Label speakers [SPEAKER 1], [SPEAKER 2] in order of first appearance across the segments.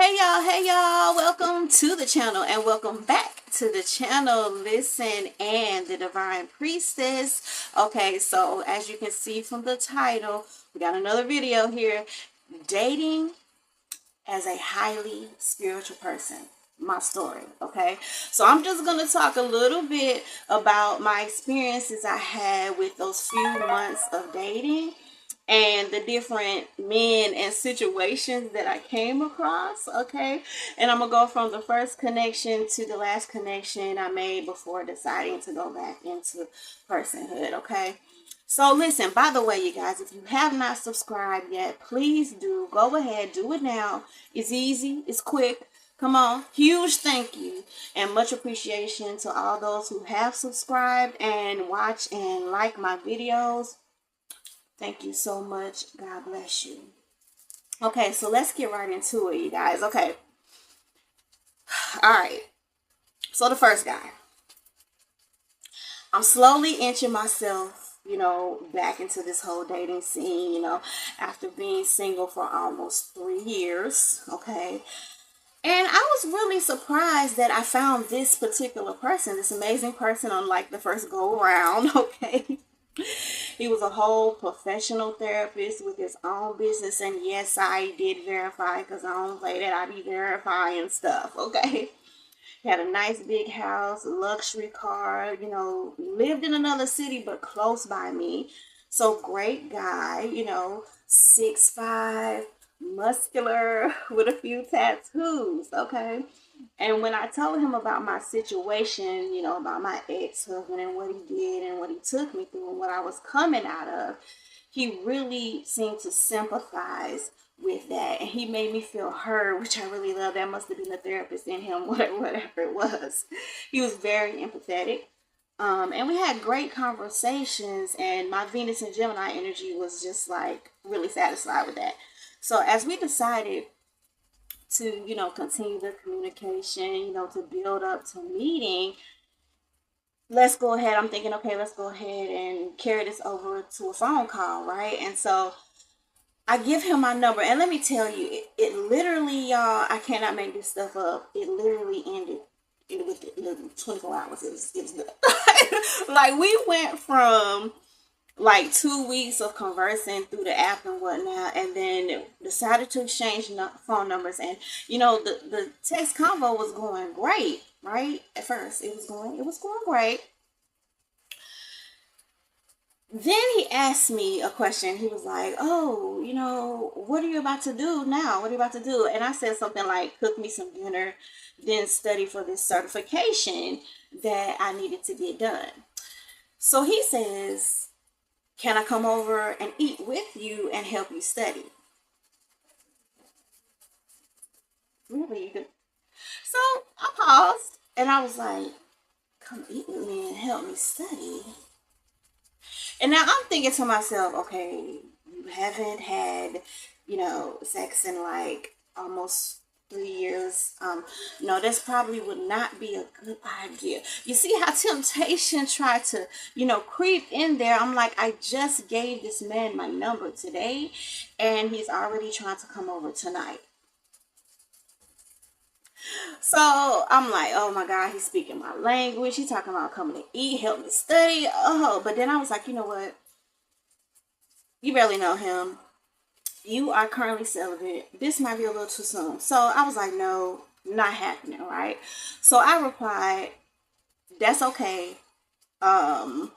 [SPEAKER 1] Hey y'all, welcome to the channel and welcome back to the channel. Listen, and the Divine Priestess. Okay, so as you can see from the title, we got another video here. Dating as a highly spiritual person. My story, okay? So I'm just going to talk a little bit about my experiences I had with those few months of dating and the different men and situations that I came across, okay? And I'm gonna go from the first connection to the last connection I made before deciding to go back into personhood, okay? So listen, by the way, you guys, if you have not subscribed yet, please do. Go ahead, do it now. It's easy, it's quick. Come on, huge thank you and much appreciation to all those who have subscribed and watch and like my videos. Thank you so much. God bless you. Okay, so let's get right into it, you guys. Okay. All right. So the first guy. I'm slowly inching myself, back into this whole dating scene, after being single for almost 3 years. Okay. And I was really surprised that I found this particular person, this amazing person on like the first go around. Okay. He was a whole professional therapist with his own business, and yes, I did verify because I don't play that. I be verifying stuff, okay? He had a nice big house, luxury car, lived in another city but close by me. So great guy, 6'5", muscular, with a few tattoos, okay? And when I told him about my situation, about my ex-husband and what he did and what he took me through and what I was coming out of, he really seemed to sympathize with that. And he made me feel heard, which I really love. That must have been the therapist in him, whatever it was. He was very empathetic. And we had great conversations, and my Venus and Gemini energy was just like really satisfied with that. So as we decided to, continue the communication, to build up to meeting, let's go ahead. I'm thinking, okay, let's go ahead and carry this over to a phone call, right? And so I give him my number, and let me tell you, it literally, y'all, I cannot make this stuff up. It literally ended with 24 hours. It was good. Like, we went from like 2 weeks of conversing through the app and whatnot, and then decided to exchange phone numbers. And the text convo was going great, right? At first, it was going great. Then he asked me a question. He was like, "Oh, what are you about to do now? What are you about to do?" And I said something like, "Cook me some dinner, then study for this certification that I needed to get done." So he says, "Can I come over and eat with you and help you study?" Really? You could? So I paused and I was like, "Come eat with me and help me study?" And now I'm thinking to myself, okay, you haven't had, sex in like almost 3 years. No, this probably would not be a good idea. You see how temptation tried to, creep in there. I'm like, I just gave this man my number today, and he's already trying to come over tonight. So I'm like, oh my God, he's speaking my language. He's talking about coming to eat, help me study. Oh, but then I was like, you know what? You barely know him. You are currently celibate. This might be a little too soon. So I was like, no, not happening, right? So I replied, that's okay. By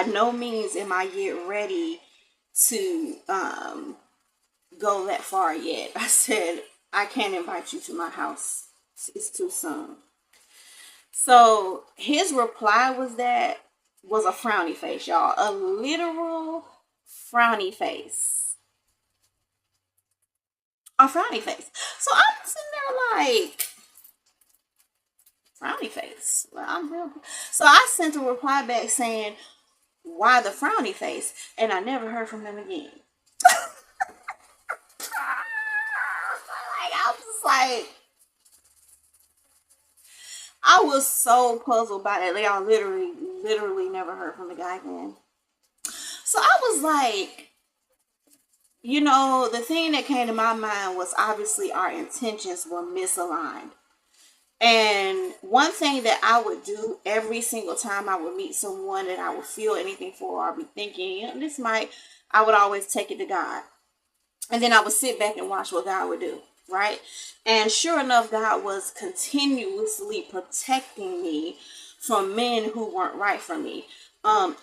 [SPEAKER 1] no means am I yet ready to go that far yet. I said, I can't invite you to my house. It's too soon. So his reply was a frowny face, y'all. A literal frowny face. A frowny face. So I'm sitting there like, frowny face. Well, I'm real. So I sent a reply back saying, why the frowny face? And I never heard from him again. I was just like, I was so puzzled by that. Like, I literally never heard from the guy again. So I was like, the thing that came to my mind was obviously our intentions were misaligned. And one thing that I would do every single time I would meet someone that I would feel anything for, or be thinking, this might, I would always take it to God. And then I would sit back and watch what God would do, right? And sure enough, God was continuously protecting me from men who weren't right for me.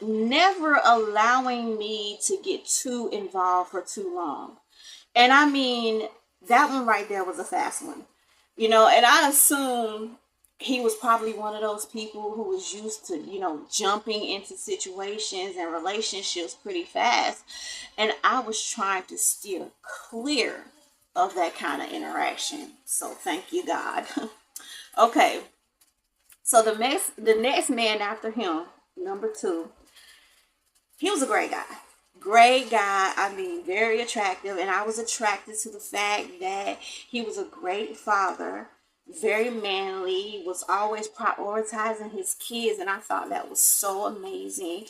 [SPEAKER 1] Never allowing me to get too involved for too long. And I mean, that one right there was a fast one. And I assume he was probably one of those people who was used to, jumping into situations and relationships pretty fast. And I was trying to steer clear of that kind of interaction. So thank you, God. Okay. So the next man after him, number two, he was a great guy. Great guy. I mean, very attractive. And I was attracted to the fact that he was a great father, very manly, was always prioritizing his kids. And I thought that was so amazing.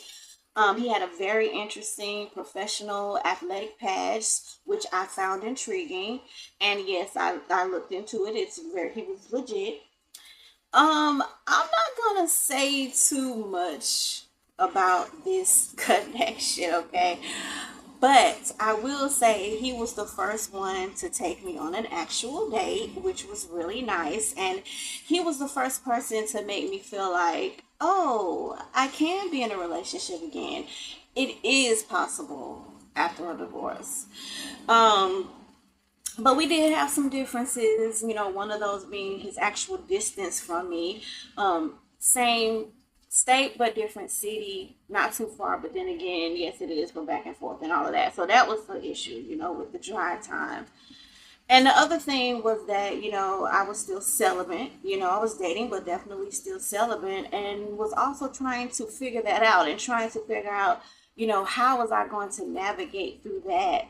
[SPEAKER 1] He had a very interesting professional athletic past, which I found intriguing. And yes, I looked into it. He was legit. I'm not gonna say too much about this connection, okay? But I will say he was the first one to take me on an actual date, which was really nice. And he was the first person to make me feel like, oh, I can be in a relationship again. It is possible after a divorce. Um, but we did have some differences, one of those being his actual distance from me. Same state but different city, not too far, but then again, yes, it is for back and forth and all of that. So that was the issue, with the drive time. And the other thing was that, I was still celibate. I was dating, but definitely still celibate, and was also trying to figure that out and trying to figure out, how was I going to navigate through that,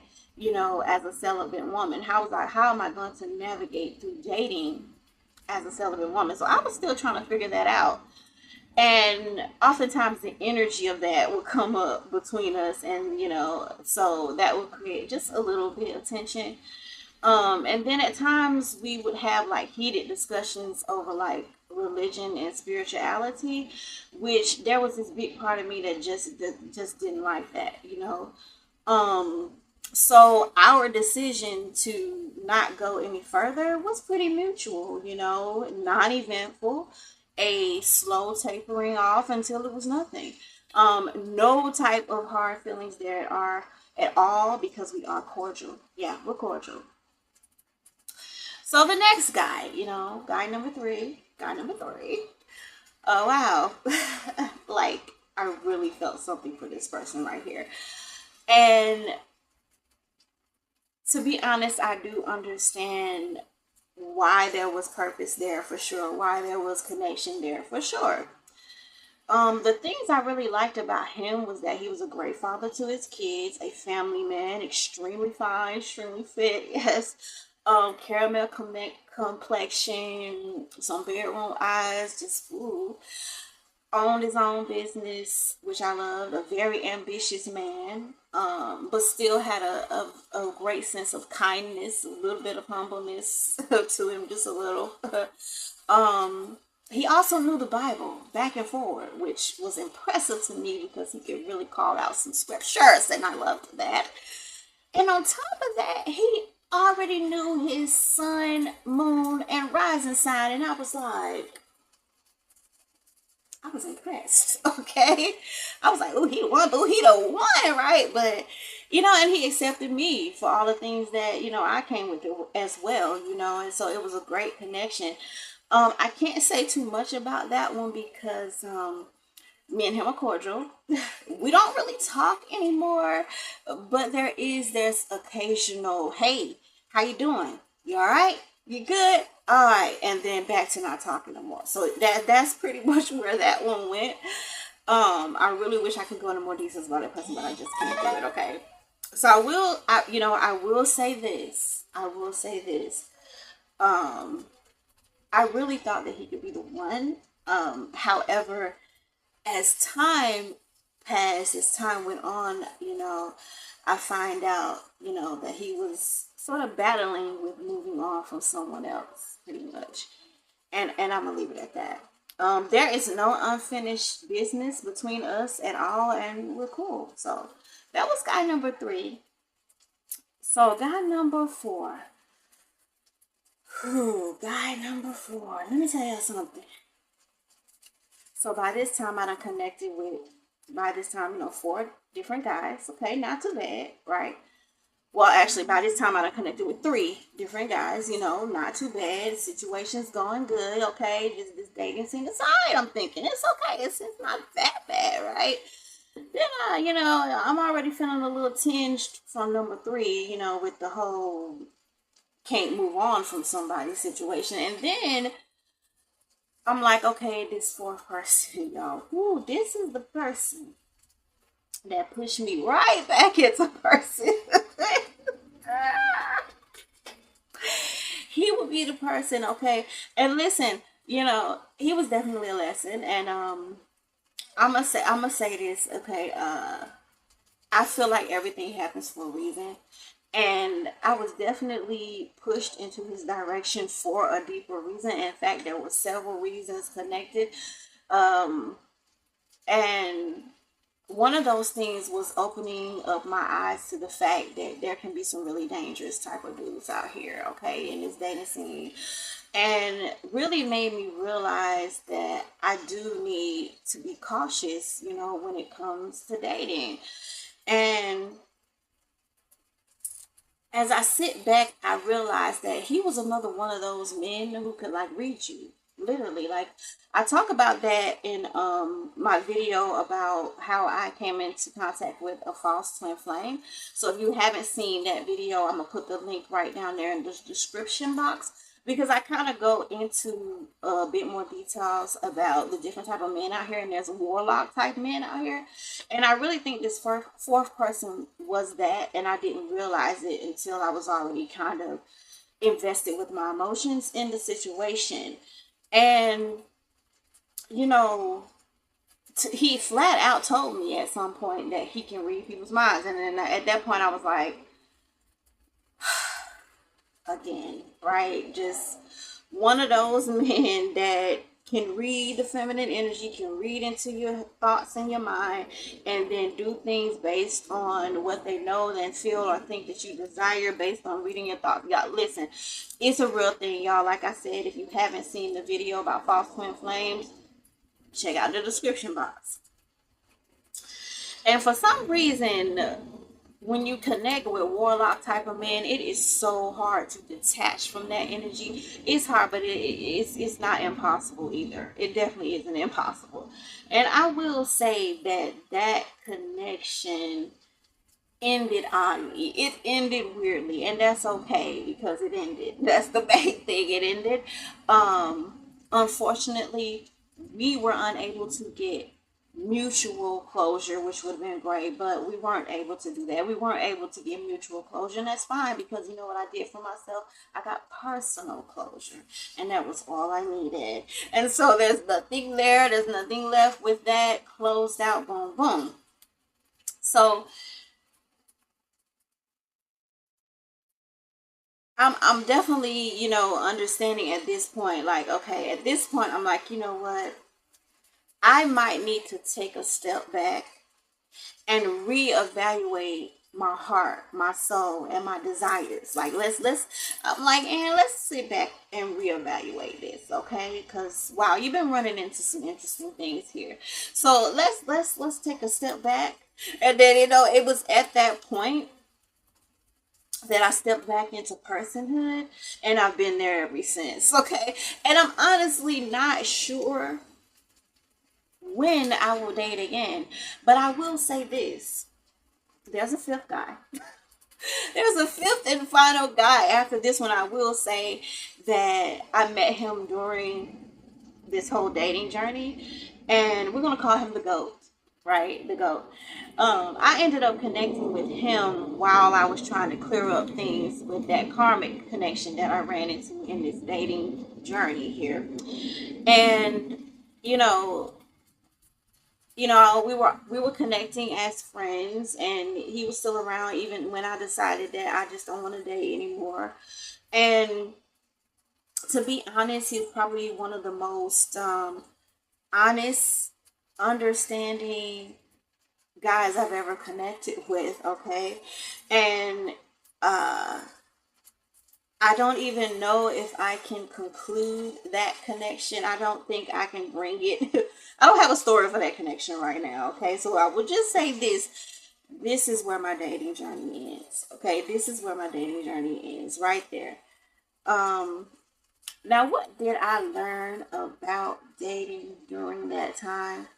[SPEAKER 1] as a celibate woman? How am I going to navigate through dating as a celibate woman? So I was still trying to figure that out. And oftentimes the energy of that would come up between us, and so that would create just a little bit of tension. And then at times we would have like heated discussions over like religion and spirituality, which there was this big part of me that just didn't like that. Um, so our decision to not go any further was pretty mutual, non-eventful, a slow tapering off until it was nothing. No type of hard feelings there are at all because we are cordial. Yeah, we're cordial. So the next guy, guy number three, oh wow, like I really felt something for this person right here. And to be honest, I do understand why there was purpose there for sure, why there was connection there for sure. The things I really liked about him was that he was a great father to his kids, a family man, extremely fine, extremely fit, yes. Caramel complexion, some bedroom eyes, just ooh. Owned his own business, which I loved. A very ambitious man, but still had a great sense of kindness, a little bit of humbleness to him, just a little. um, he also knew the Bible back and forward, which was impressive to me because he could really call out some scriptures, and I loved that. And on top of that, he already knew his sun, moon, and rising sign, and I was impressed. Okay, I was like, "Oh, he the one, oh, he the one, right?" But and he accepted me for all the things that I came with it as well, and so it was a great connection. I can't say too much about that one because me and him are cordial. We don't really talk anymore, but there is this occasional, "Hey, how you doing? You all right? You good? All right," and then back to not talking no more. So that's pretty much where that one went. I really wish I could go into more details about that person, but I just can't do it. Okay. So I will say this. I will say this. Um, I really thought that he could be the one. However, as time passed, as time went on, I find out, that he was sort of battling with moving on from someone else, pretty much. And I'm gonna leave it at that. There is no unfinished business between us at all, and we're cool. So that was guy number three. So guy number four. Whew, guy number four. Let me tell you something. So by this time, I done connected with, by this time, four different guys. Okay, not too bad, right? Well, actually, by this time, I done connected with three different guys. Not too bad. Situation's going good. Okay, just this dating scene aside, I'm thinking it's okay. It's not that bad, right? Then, I'm already feeling a little tinged from number three. With the whole can't move on from somebody's situation, and then I'm like, okay, this fourth person, y'all. Ooh, this is the person that pushed me right back into person. He would be the person, okay. And listen, he was definitely a lesson. And I'm gonna say this, okay. I feel like everything happens for a reason. And I was definitely pushed into his direction for a deeper reason. In fact, there were several reasons connected. Um, and one of those things was opening up my eyes to the fact that there can be some really dangerous type of dudes out here, okay, in this dating scene. And really made me realize that I do need to be cautious, when it comes to dating. And as I sit back, I realize that he was another one of those men who could like read you. Literally, like I talk about that in my video about how I came into contact with a false twin flame. So if you haven't seen that video, I'm gonna put the link right down there in the description box, because I kind of go into a bit more details about the different type of men out here, and there's warlock type men out here, and I really think this fourth person was that, and I didn't realize it until I was already kind of invested with my emotions in the situation. And you know he flat out told me at some point that he can read people's minds, and then at that point I was like, again, right? Just one of those men that can read the feminine energy, can read into your thoughts and your mind, and then do things based on what they know and feel or think that you desire based on reading your thoughts. Y'all, listen, it's a real thing, y'all. Like I said, if you haven't seen the video about false twin flames, check out the description box. And for some reason, when you connect with warlock type of men, it is so hard to detach from that energy. It's hard, but it's not impossible either. It definitely isn't impossible. And I will say that connection ended oddly. It ended weirdly, and that's okay because it ended. That's the main thing. It ended. Unfortunately, we were unable to get mutual closure, which would have been great, but we weren't able to do that. We weren't able to get mutual closure, and that's fine because you know what I did for myself? I got personal closure, and that was all I needed. And so there's nothing there, there's nothing left with that. Closed out, boom, boom. So I'm definitely, understanding at this point, like, okay, at this point, I'm like, you know what? I might need to take a step back and reevaluate my heart, my soul, and my desires. Like let's I'm like, and let's sit back and reevaluate this, okay? Because wow, you've been running into some interesting things here. So let's take a step back. And then it was at that point that I stepped back into personhood, and I've been there ever since. Okay, and I'm honestly not sure when I will date again, but I will say this: there's a fifth guy. There's a fifth and final guy after this one. I will say that I met him during this whole dating journey, and we're gonna call him the GOAT, right? The GOAT. I ended up connecting with him while I was trying to clear up things with that karmic connection that I ran into in this dating journey here. And you know, we were connecting as friends, and he was still around even when I decided that I just don't want to date anymore. And to be honest, he's probably one of the most honest, understanding guys I've ever connected with. Okay, and uh, I don't even know if I can conclude that connection. I don't think I can bring it. I don't have a story for that connection right now. Okay, so I will just say this. This is where my dating journey ends. Okay, this is where my dating journey ends right there. Um, Now, what did I learn about dating during that time?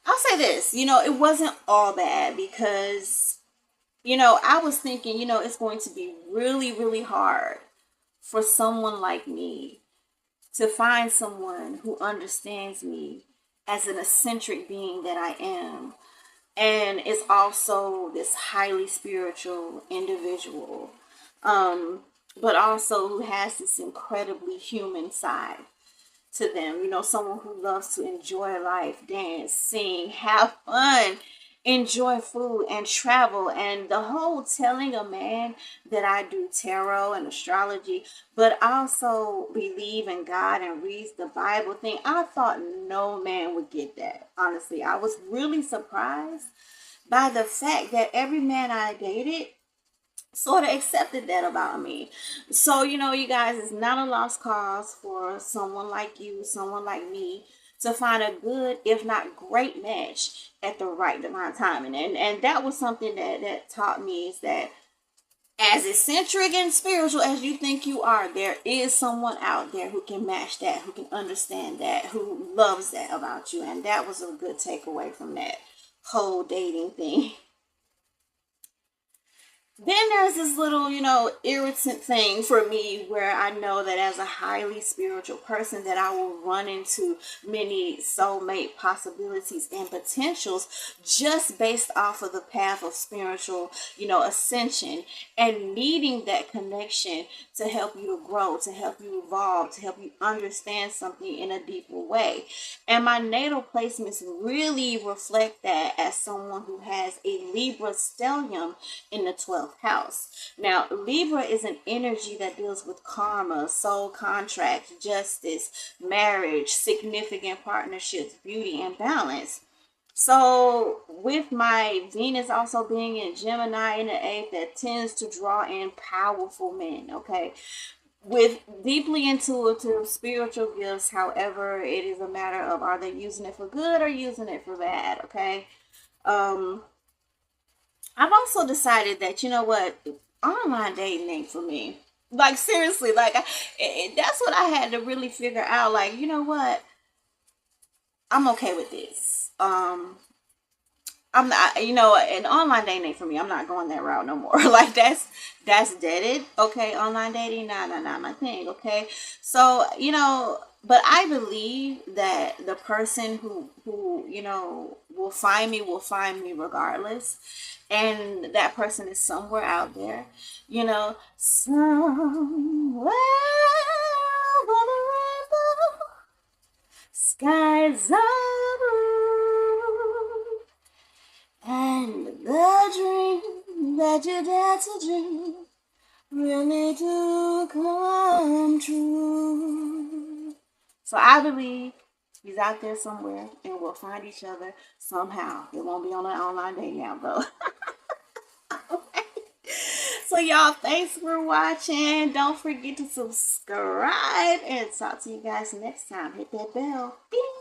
[SPEAKER 1] I'll say this, it wasn't all bad because, I was thinking, it's going to be really, really hard for someone like me to find someone who understands me as an eccentric being that I am, and is also this highly spiritual individual, but also who has this incredibly human side to them. Someone who loves to enjoy life, dance, sing, have fun, enjoy food, and travel. And the whole telling a man that I do tarot and astrology, but also believe in God and reads the Bible thing, I thought no man would get that. Honestly, I was really surprised by the fact that every man I dated sort of accepted that about me. So, you guys, it's not a lost cause for someone like you, someone like me, to find a good, if not great match at the right divine timing. And that was something that taught me, is that as eccentric and spiritual as you think you are, there is someone out there who can match that, who can understand that, who loves that about you. And that was a good takeaway from that whole dating thing. Then there's this little, irritant thing for me where I know that as a highly spiritual person that I will run into many soulmate possibilities and potentials just based off of the path of spiritual, ascension, and needing that connection to help you to grow, to help you evolve, to help you understand something in a deeper way. And my natal placements really reflect that, as someone who has a Libra stellium in the 12th house. Now, Libra is an energy that deals with karma, soul contracts, justice, marriage, significant partnerships, beauty, and balance. So, with my Venus also being in Gemini in the eighth, that tends to draw in powerful men, okay? With deeply intuitive spiritual gifts. However, it is a matter of, are they using it for good or using it for bad, okay? Um, I've also decided that, what, online dating ain't for me. Like, seriously, like, that's what I had to really figure out. Like, what, I'm okay with this. I'm not, an online dating ain't for me. I'm not going that route no more. Like, that's deaded. Okay, online dating, nah, nah, not my thing. Okay, so but I believe that the person who will find me regardless, and that person is somewhere out there, somewhere over the rainbow, skies are blue. And the dream that you dare to dream really do come true. So I believe he's out there somewhere, and we'll find each other somehow. It won't be on an online dating app though. So y'all, thanks for watching. Don't forget to subscribe, and talk to you guys next time. Hit that bell. Beep.